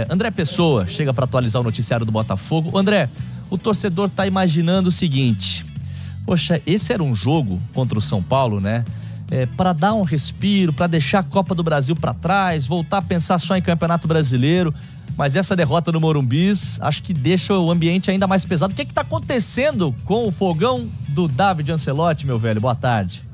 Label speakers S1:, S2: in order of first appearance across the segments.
S1: André Pessoa chega para atualizar o noticiário do Botafogo. André, o torcedor tá imaginando o seguinte: poxa, esse era um jogo contra o São Paulo, né? Para dar um respiro, para deixar a Copa do Brasil para trás, voltar a pensar só em Campeonato Brasileiro. Mas essa derrota no Morumbi, acho que deixa o ambiente ainda mais pesado. O que está acontecendo com o fogão do David Ancelotti, meu velho? Boa tarde.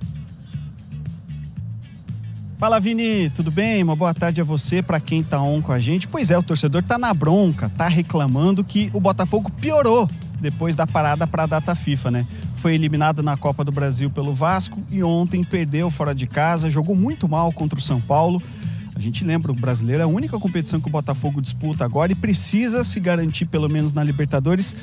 S2: Fala, Vini, tudo bem? Uma boa tarde a você, para quem tá on com a gente. Pois é, o torcedor tá na bronca, tá reclamando que o Botafogo piorou depois da parada para a data FIFA, né? Foi eliminado na Copa do Brasil pelo Vasco e ontem perdeu fora de casa, jogou muito mal contra o São Paulo. A gente lembra, o Brasileiro é a única competição que o Botafogo disputa agora e precisa se garantir pelo menos na Libertadores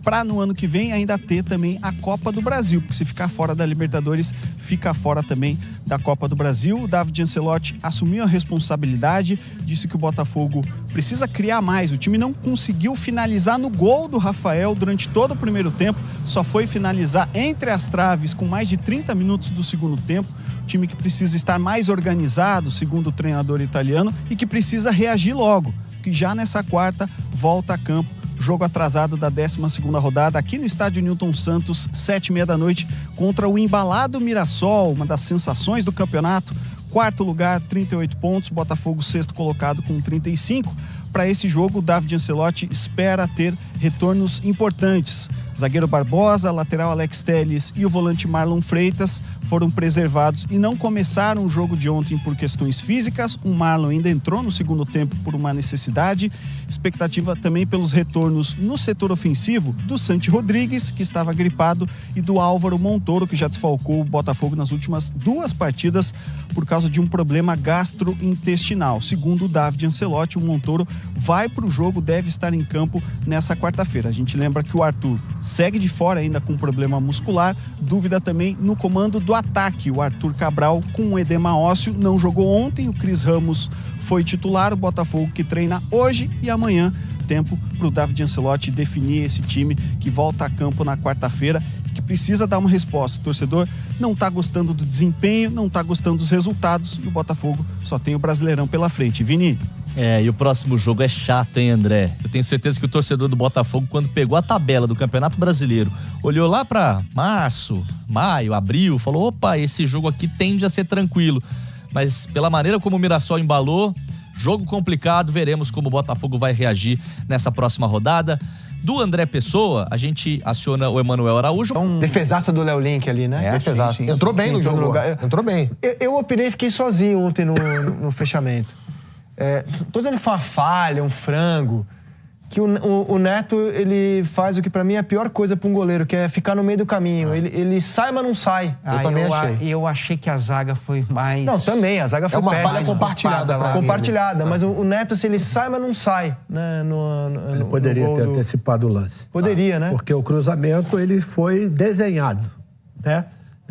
S2: para no ano que vem ainda ter também a Copa do Brasil, porque se ficar fora da Libertadores, fica fora também da Copa do Brasil. O David Ancelotti assumiu a responsabilidade, disse que o Botafogo precisa criar mais. O time não conseguiu finalizar no gol do Rafael durante todo o primeiro tempo, só foi finalizar entre as traves com mais de 30 minutos do segundo tempo. Time que precisa estar mais organizado, segundo o treinador italiano, e que precisa reagir logo, que já nessa quarta volta a campo. Jogo atrasado da 12ª rodada aqui no estádio Newton Santos, 7h30 da noite, contra o embalado Mirassol, uma das sensações do campeonato. Quarto lugar, 38 pontos, Botafogo sexto colocado com 35. Para esse jogo, o David Ancelotti espera ter retornos importantes. Zagueiro Barbosa, lateral Alex Telles e o volante Marlon Freitas foram preservados e não começaram o jogo de ontem por questões físicas. O Marlon ainda entrou no segundo tempo por uma necessidade. Expectativa também pelos retornos no setor ofensivo do Santi Rodrigues, que estava gripado, e do Álvaro Montoro, que já desfalcou o Botafogo nas últimas 2 partidas por causa de um problema gastrointestinal. Segundo o David Ancelotti, o Montoro vai para o jogo, deve estar em campo nessa quarta-feira. A gente lembra que o Arthur segue de fora ainda com problema muscular. Dúvida também no comando do ataque. O Arthur Cabral com um edema ósseo não jogou ontem. O Cris Ramos foi titular. O Botafogo que treina hoje e amanhã. Tempo para o David Ancelotti definir esse time que volta a campo na quarta-feira, que precisa dar uma resposta. O torcedor não está gostando do desempenho, não está gostando dos resultados, e o Botafogo só tem o Brasileirão pela frente. Vini?
S1: E o próximo jogo é chato, hein, André? Eu tenho certeza que o torcedor do Botafogo, quando pegou a tabela do Campeonato Brasileiro, olhou lá para março, maio, abril, falou: opa, esse jogo aqui tende a ser tranquilo. Mas pela maneira como o Mirassol embalou, jogo complicado, veremos como o Botafogo vai reagir nessa próxima rodada. Do André Pessoa, a gente aciona o Emanuel Araújo.
S3: Defesaça do Léo Link ali, né?
S4: Defesaça.
S3: Sim.
S4: Entrou bem no jogo. Entrou bem.
S3: Eu opinei e fiquei sozinho ontem no fechamento. Tô dizendo que foi uma falha, um frango. Que o Neto, ele faz o que pra mim é a pior coisa pra um goleiro, que é ficar no meio do caminho. Ele sai, mas não sai.
S4: Eu também achei.
S5: Eu achei que a zaga foi mais...
S3: Não, também, a zaga foi péssima.
S4: É uma falha compartilhada.
S3: Compartilhada, mas o Neto, se ele sai, mas não sai. Né,
S6: ele poderia ter antecipado o lance.
S3: Poderia, né?
S6: Porque o cruzamento, ele foi desenhado, né?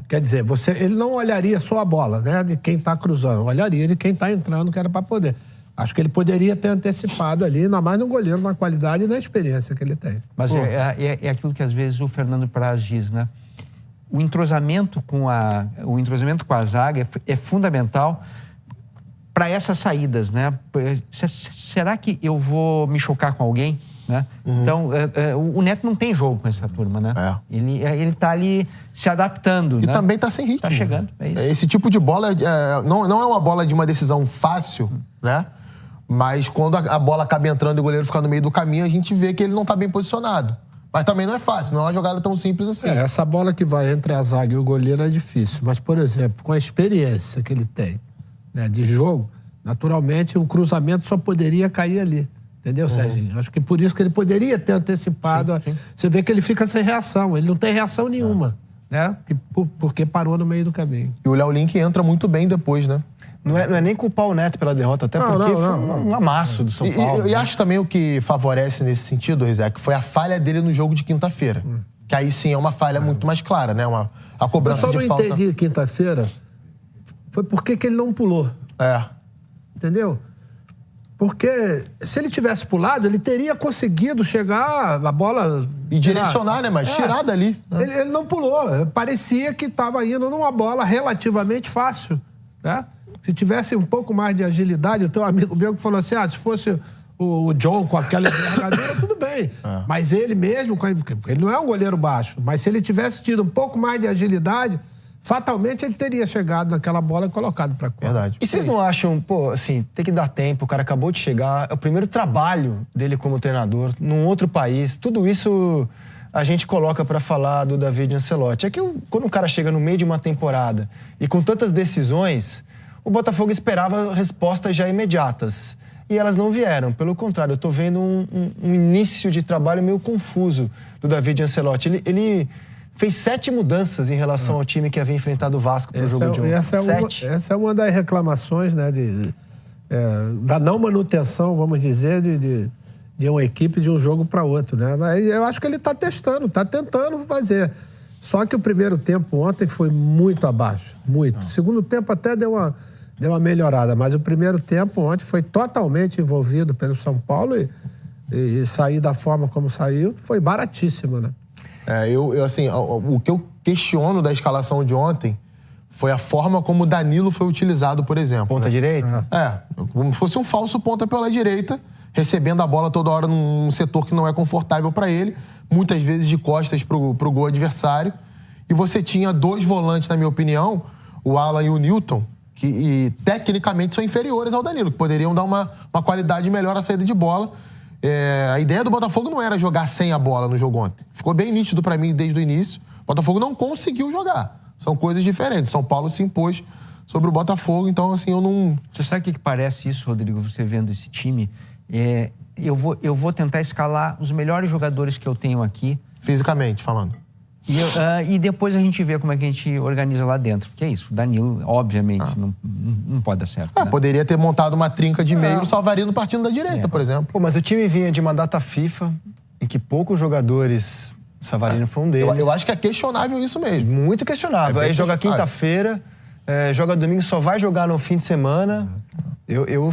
S6: Quer dizer, ele não olharia só a bola, né, de quem tá cruzando, olharia de quem tá entrando, que era pra poder. Acho que ele poderia ter antecipado ali, ainda mais no goleiro, na qualidade e na experiência que ele tem.
S5: Mas é aquilo que às vezes o Fernando Praz diz, né? O entrosamento com a zaga é fundamental para essas saídas, né? Será que eu vou me chocar com alguém? Né? Então, o Neto não tem jogo com essa turma, né? Ele tá ali se adaptando.
S4: E
S5: né?
S4: também tá sem ritmo.
S5: Tá chegando.
S4: Esse tipo de bola não é uma bola de uma decisão fácil, né? Mas quando a bola acaba entrando e o goleiro fica no meio do caminho, a gente vê que ele não tá bem posicionado. Mas também não é fácil, não é uma jogada tão simples assim.
S6: Essa bola que vai entre a zaga e o goleiro é difícil. Mas, por exemplo, com a experiência que ele tem, né, de jogo, naturalmente o cruzamento só poderia cair ali. Entendeu, Serginho? Acho que por isso que ele poderia ter antecipado. Sim. Você vê que ele fica sem reação. Ele não tem reação nenhuma, né? Porque parou no meio do caminho.
S4: E o Léo Link entra muito bem depois, né?
S3: Não é nem culpar o Neto pela derrota, até porque foi um amasso do São Paulo.
S4: E acho também o que favorece nesse sentido, Rizek, foi a falha dele no jogo de quinta-feira. Que aí sim é uma falha muito mais clara, né? A cobrança de falta.
S6: Eu só não entendi quinta-feira foi por que ele não pulou. Entendeu? Porque se ele tivesse pulado, ele teria conseguido chegar, a bola...
S4: E direcionar, né? Mas tirar dali.
S6: Ele não pulou. Parecia que estava indo numa bola relativamente fácil, né? Se tivesse um pouco mais de agilidade, o teu amigo meu que falou assim, se fosse o John com aquela envergadura, tudo bem. Mas ele mesmo, ele não é um goleiro baixo, mas se ele tivesse tido um pouco mais de agilidade, fatalmente ele teria chegado naquela bola e colocado pra fora.
S4: Verdade.
S3: E vocês não acham, assim, tem que dar tempo, o cara acabou de chegar, é o primeiro trabalho dele como treinador, num outro país, tudo isso a gente coloca pra falar do David Ancelotti. É que quando o cara chega no meio de uma temporada e com tantas decisões, o Botafogo esperava respostas já imediatas. E elas não vieram. Pelo contrário, eu tô vendo um início de trabalho meio confuso do David Ancelotti. Ele fez 7 mudanças em relação ao time que havia enfrentado o Vasco pro jogo de ontem.
S6: Essa é uma das reclamações, né, da não manutenção, vamos dizer, de uma equipe de um jogo para outro, né? Mas eu acho que ele está testando, está tentando fazer. Só que o primeiro tempo ontem foi muito abaixo, muito. O segundo tempo até deu uma melhorada, mas o primeiro tempo ontem foi totalmente envolvido pelo São Paulo e sair da forma como saiu foi baratíssimo, né?
S4: Assim, o que eu questiono da escalação de ontem foi a forma como o Danilo foi utilizado, por exemplo.
S3: Ponta direita?
S4: Como se fosse um falso ponta pela direita, recebendo a bola toda hora num setor que não é confortável para ele, muitas vezes de costas pro gol adversário. E você tinha 2 volantes, na minha opinião, o Alan e o Newton, que tecnicamente são inferiores ao Danilo, que poderiam dar uma qualidade melhor à saída de bola. A ideia do Botafogo não era jogar sem a bola no jogo ontem. Ficou bem nítido para mim desde o início. O Botafogo não conseguiu jogar. São coisas diferentes. São Paulo se impôs sobre o Botafogo, então assim, eu não...
S5: Você sabe o que parece isso, Rodrigo, você vendo esse time? Eu vou tentar escalar os melhores jogadores que eu tenho aqui.
S4: Fisicamente falando.
S5: E depois a gente vê como é que a gente organiza lá dentro. Porque é isso, o Danilo, obviamente, não pode dar certo. Né?
S4: Poderia ter montado uma trinca de meio, o Savarino partindo da direita, por exemplo.
S3: Mas o time vinha de uma data FIFA em que poucos jogadores... O Savarino foi um deles.
S4: Eu acho que é questionável isso mesmo.
S3: Muito questionável. Aí joga quinta-feira, joga domingo, só vai jogar no fim de semana. Eu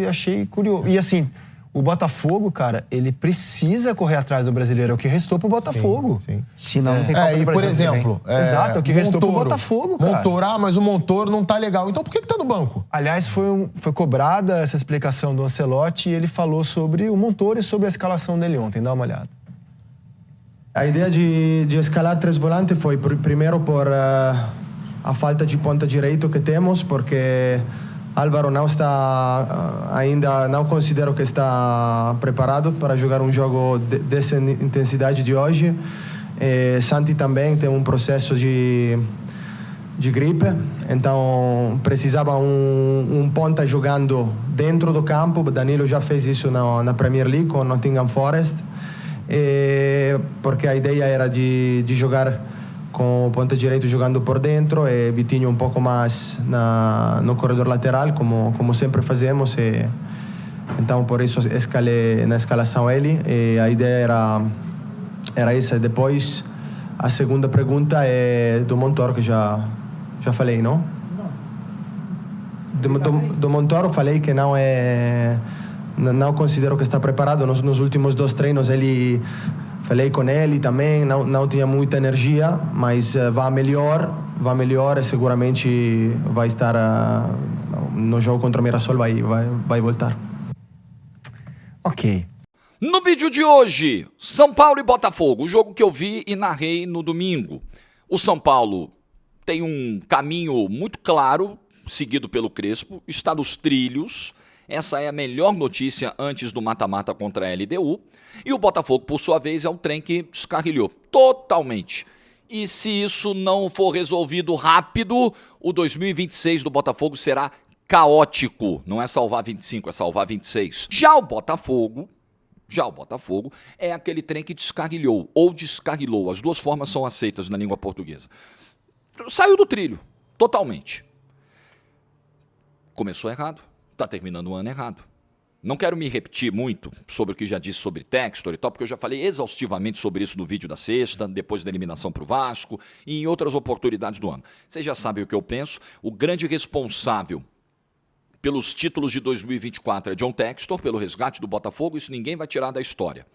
S3: achei curioso. E assim... O Botafogo, cara, ele precisa correr atrás do brasileiro. É o que restou pro Botafogo.
S4: Sim.
S5: Senão não tem Copa do Brasil.
S4: Por exemplo...
S3: Exato, é o que restou pro Botafogo, cara.
S4: Montoro, mas o Montoro não tá legal. Então por que tá no banco?
S3: Aliás, foi cobrada essa explicação do Ancelotti e ele falou sobre o Montoro e sobre a escalação dele ontem. Dá uma olhada.
S7: A ideia de escalar 3 volantes foi primeiro por a falta de ponta direito que temos, porque... Álvaro ainda não considero que está preparado para jogar um jogo dessa intensidade de hoje. Santi também tem um processo de gripe, então precisava um ponta jogando dentro do campo. Danilo já fez isso na Premier League com Nottingham Forest, porque a ideia era de jogar com o ponta direito jogando por dentro e Vitinho um pouco mais no corredor lateral, como sempre fazemos. Então, por isso, escalei na escalação ele. E a ideia era essa. Depois, a segunda pergunta é do Montoro, que já falei, não? Do Montoro, falei que não considero que está preparado. Nos últimos 2 treinos, falei com ele também, não tinha muita energia, mas vai melhor e seguramente vai estar no jogo contra o Mirassol, vai voltar.
S3: Ok.
S8: No vídeo de hoje, São Paulo e Botafogo, o jogo que eu vi e narrei no domingo. O São Paulo tem um caminho muito claro, seguido pelo Crespo, está nos trilhos. Essa é a melhor notícia antes do mata-mata contra a LDU. E o Botafogo, por sua vez, é um trem que descarrilhou totalmente. E se isso não for resolvido rápido, o 2026 do Botafogo será caótico. Não é salvar 25, é salvar 26. Já o Botafogo é aquele trem que descarrilhou ou descarrilou. As 2 formas são aceitas na língua portuguesa. Saiu do trilho, totalmente. Começou errado. Está terminando o ano errado. Não quero me repetir muito sobre o que já disse sobre Textor e tal, porque eu já falei exaustivamente sobre isso no vídeo da sexta, depois da eliminação para o Vasco e em outras oportunidades do ano. Vocês já sabem o que eu penso. O grande responsável pelos títulos de 2024 é John Textor, pelo resgate do Botafogo, isso ninguém vai tirar da história.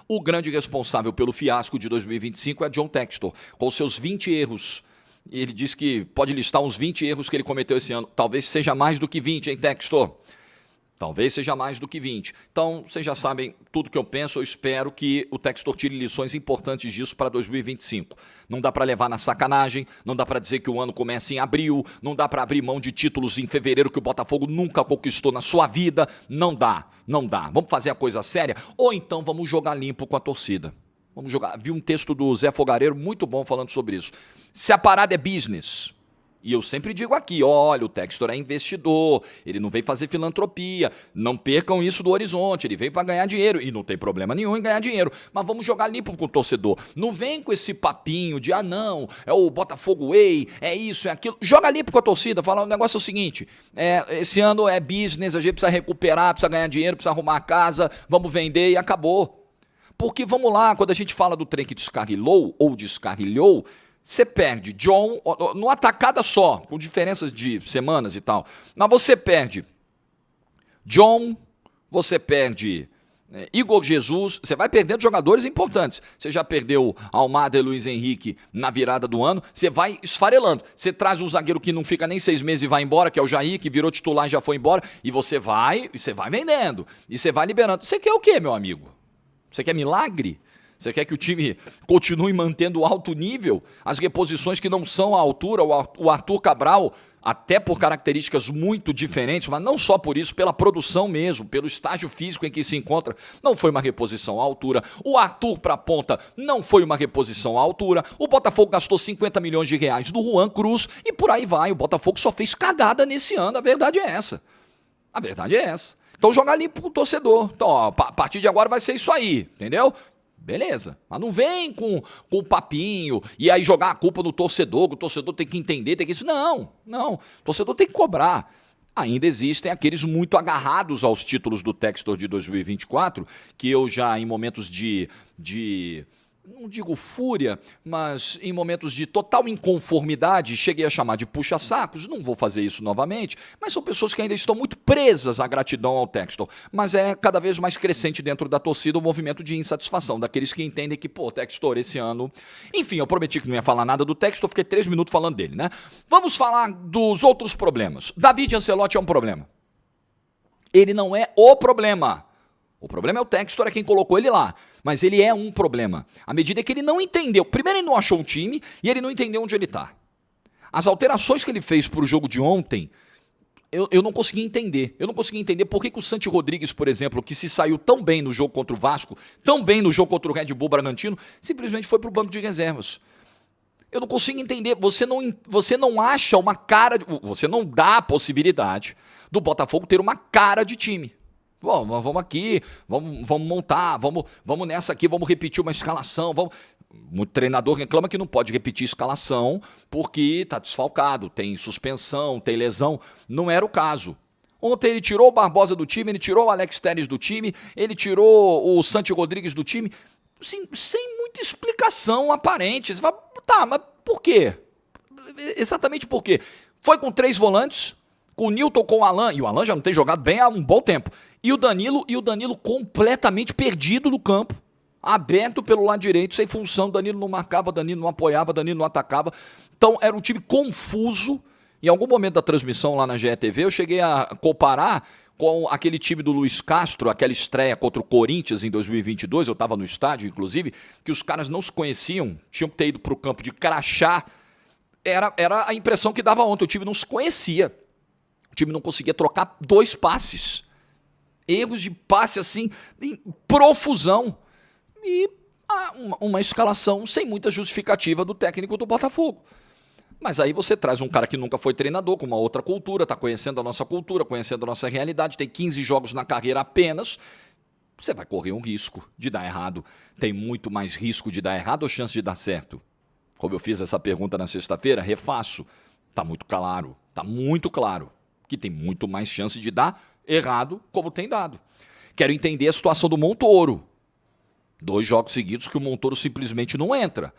S8: O grande responsável pelo fiasco de 2025 é John Textor, com seus 20 erros E ele disse que pode listar uns 20 erros que ele cometeu esse ano. Talvez seja mais do que 20, hein, Textor? Talvez seja mais do que 20. Então, vocês já sabem tudo que eu penso. Eu espero que o Textor tire lições importantes disso para 2025. Não dá para levar na sacanagem, não dá para dizer que o ano começa em abril, não dá para abrir mão de títulos em fevereiro que o Botafogo nunca conquistou na sua vida. Não dá, não dá. Vamos fazer a coisa séria? Ou então vamos jogar limpo com a torcida. Vamos jogar. Vi um texto do Zé Fogareiro muito bom falando sobre isso. Se a parada é business, e eu sempre digo aqui, olha, o Textor é investidor, ele não veio fazer filantropia, não percam isso do horizonte, ele veio para ganhar dinheiro, e não tem problema nenhum em ganhar dinheiro, mas vamos jogar limpo com o torcedor. Não vem com esse papinho de, não, é o Botafogo Way, é isso, é aquilo. Joga limpo com a torcida, fala, o negócio é o seguinte, esse ano é business, a gente precisa recuperar, precisa ganhar dinheiro, precisa arrumar a casa, vamos vender e acabou. Porque vamos lá, quando a gente fala do trem que descarrilou ou descarrilhou, você perde John, numa tacada só, com diferenças de semanas e tal, mas você perde John, você perde Igor Jesus, você vai perdendo jogadores importantes. Você já perdeu Almada e Luiz Henrique na virada do ano, você vai esfarelando. Você traz um zagueiro que não fica nem 6 meses e vai embora, que é o Jair, que virou titular e já foi embora, e você vai vendendo, e você vai liberando. Você quer o quê, meu amigo? Você quer milagre? Você quer que o time continue mantendo alto nível? As reposições que não são à altura, o Arthur Cabral, até por características muito diferentes, mas não só por isso, pela produção mesmo, pelo estágio físico em que se encontra, não foi uma reposição à altura. O Arthur para a ponta não foi uma reposição à altura. O Botafogo gastou 50 milhões de reais do Juan Cruz e por aí vai. O Botafogo só fez cagada nesse ano, a verdade é essa. A verdade é essa. Então jogar limpo com o torcedor. Então, ó, a partir de agora vai ser isso aí, entendeu? Beleza, mas não vem com papinho e aí jogar a culpa no torcedor, que o torcedor tem que entender, tem que isso. Não, o torcedor tem que cobrar. Ainda existem aqueles muito agarrados aos títulos do Textor de 2024, que eu já em momentos de não digo fúria, mas em momentos de total inconformidade, cheguei a chamar de puxa-sacos, não vou fazer isso novamente, mas são pessoas que ainda estão muito presas à gratidão ao Textor, mas é cada vez mais crescente dentro da torcida o movimento de insatisfação, daqueles que entendem que, Textor esse ano... Enfim, eu prometi que não ia falar nada do Textor, fiquei 3 minutos falando dele, né? Vamos falar dos outros problemas. David Ancelotti é um problema. Ele não é o problema. O problema é o Textor, é quem colocou ele lá. Mas ele é um problema. À medida que ele não entendeu. Primeiro, ele não achou um time e ele não entendeu onde ele está. As alterações que ele fez para o jogo de ontem, eu não consegui entender. Eu não consegui entender por que o Santi Rodrigues, por exemplo, que se saiu tão bem no jogo contra o Vasco, tão bem no jogo contra o Red Bull Bragantino, simplesmente foi para o banco de reservas. Eu não consigo entender. Você não acha uma cara... Você não dá a possibilidade do Botafogo ter uma cara de time. Bom, vamos aqui, vamos montar, vamos nessa aqui, vamos repetir uma escalação. O treinador reclama que não pode repetir escalação porque está desfalcado, tem suspensão, tem lesão. Não era o caso. Ontem ele tirou o Barbosa do time, ele tirou o Alex Telles do time, ele tirou o Santi Rodrigues do time, sem muita explicação aparente. Você fala, tá, mas por quê? Exatamente por quê? Foi com 3 volantes, com o Nilton, com o Alan, e o Alan já não tem jogado bem há um bom tempo, e o Danilo completamente perdido no campo, aberto pelo lado direito, sem função, Danilo não marcava, Danilo não apoiava, Danilo não atacava, então era um time confuso. Em algum momento da transmissão lá na GETV, eu cheguei a comparar com aquele time do Luiz Castro, aquela estreia contra o Corinthians em 2022, eu estava no estádio, inclusive, que os caras não se conheciam, tinham que ter ido para o campo de crachá, era a impressão que dava ontem, o time não se conhecia. O time não conseguia trocar 2 passes. Erros de passe, assim, em profusão. E uma escalação sem muita justificativa do técnico do Botafogo. Mas aí você traz um cara que nunca foi treinador, com uma outra cultura, está conhecendo a nossa cultura, conhecendo a nossa realidade, tem 15 jogos na carreira apenas. Você vai correr um risco de dar errado. Tem muito mais risco de dar errado ou chance de dar certo? Como eu fiz essa pergunta na sexta-feira, refaço. Está muito claro que tem muito mais chance de dar errado, como tem dado. Quero entender a situação do Montoro. 2 jogos seguidos que o Montoro simplesmente não entra.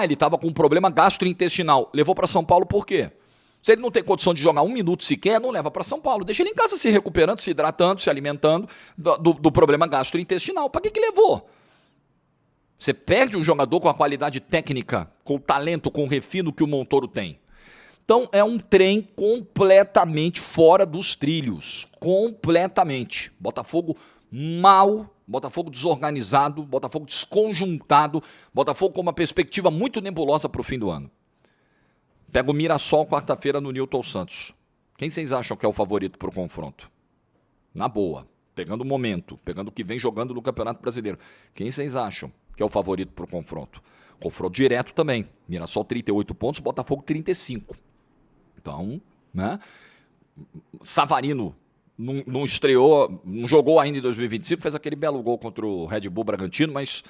S8: Ele estava com um problema gastrointestinal. Levou para São Paulo por quê? Se ele não tem condição de jogar 1 minuto sequer, não leva para São Paulo. Deixa ele em casa se recuperando, se hidratando, se alimentando do problema gastrointestinal. Para que levou? Você perde um jogador com a qualidade técnica, com o talento, com o refino que o Montoro tem. Então é um trem completamente fora dos trilhos. Completamente. Botafogo mal, Botafogo desorganizado, Botafogo desconjuntado, Botafogo com uma perspectiva muito nebulosa para o fim do ano. Pega o Mirassol quarta-feira no Newton Santos. Quem vocês acham que é o favorito para o confronto? Na boa, pegando o momento, pegando o que vem jogando no Campeonato Brasileiro. Quem vocês acham que é o favorito para o confronto? Confronto direto também. Mirassol 38 pontos, Botafogo 35. Então, né? Savarino não estreou, não jogou ainda em 2025, fez aquele belo gol contra o Red Bull Bragantino, mas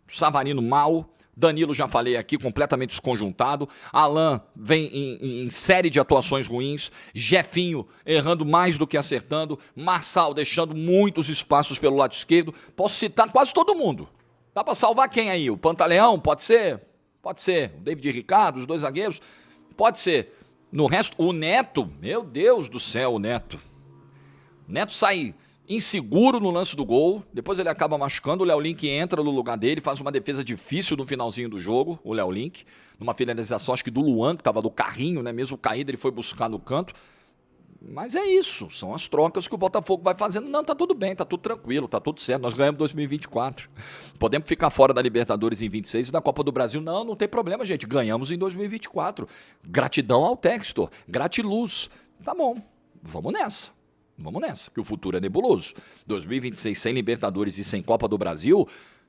S8: Savarino mal. Danilo, já falei aqui, completamente desconjuntado. Alain vem em série de atuações ruins. Jefinho errando mais do que acertando. Marçal deixando muitos espaços pelo lado esquerdo. Posso citar quase todo mundo. Dá pra salvar quem aí? O Pantaleão? Pode ser? Pode ser. O David Ricardo, os dois zagueiros? Pode ser. No resto, o Neto, meu Deus do céu, o Neto. O Neto sai inseguro no lance do gol, depois ele acaba machucando, o Léo Link entra no lugar dele, faz uma defesa difícil no finalzinho do jogo, o Léo Link, numa finalização acho que do Luan, que estava do carrinho, né? Mesmo caído, ele foi buscar no canto. Mas é isso, são as trocas que o Botafogo vai fazendo. Não, tá tudo bem, tá tudo tranquilo, tá tudo certo, nós ganhamos 2024. Podemos ficar fora da Libertadores em 26 e da Copa do Brasil. Não tem problema, gente, ganhamos em 2024. Gratidão ao Textor, gratiluz. Tá bom, vamos nessa. Vamos nessa, que o futuro é nebuloso. 2026 sem Libertadores e sem Copa do Brasil,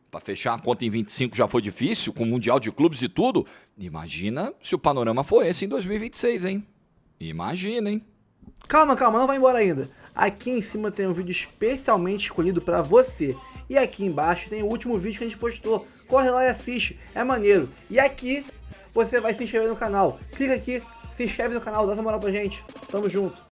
S8: para fechar a conta em 25 já foi difícil, com o Mundial de Clubes e tudo. Imagina se o panorama for esse em 2026, hein? Imagina, hein?
S9: Calma, não vai embora ainda. Aqui em cima tem um vídeo especialmente escolhido para você. E aqui embaixo tem o último vídeo que a gente postou. Corre lá e assiste, é maneiro. E aqui você vai se inscrever no canal. Clica aqui, se inscreve no canal, dá essa moral pra gente. Tamo junto.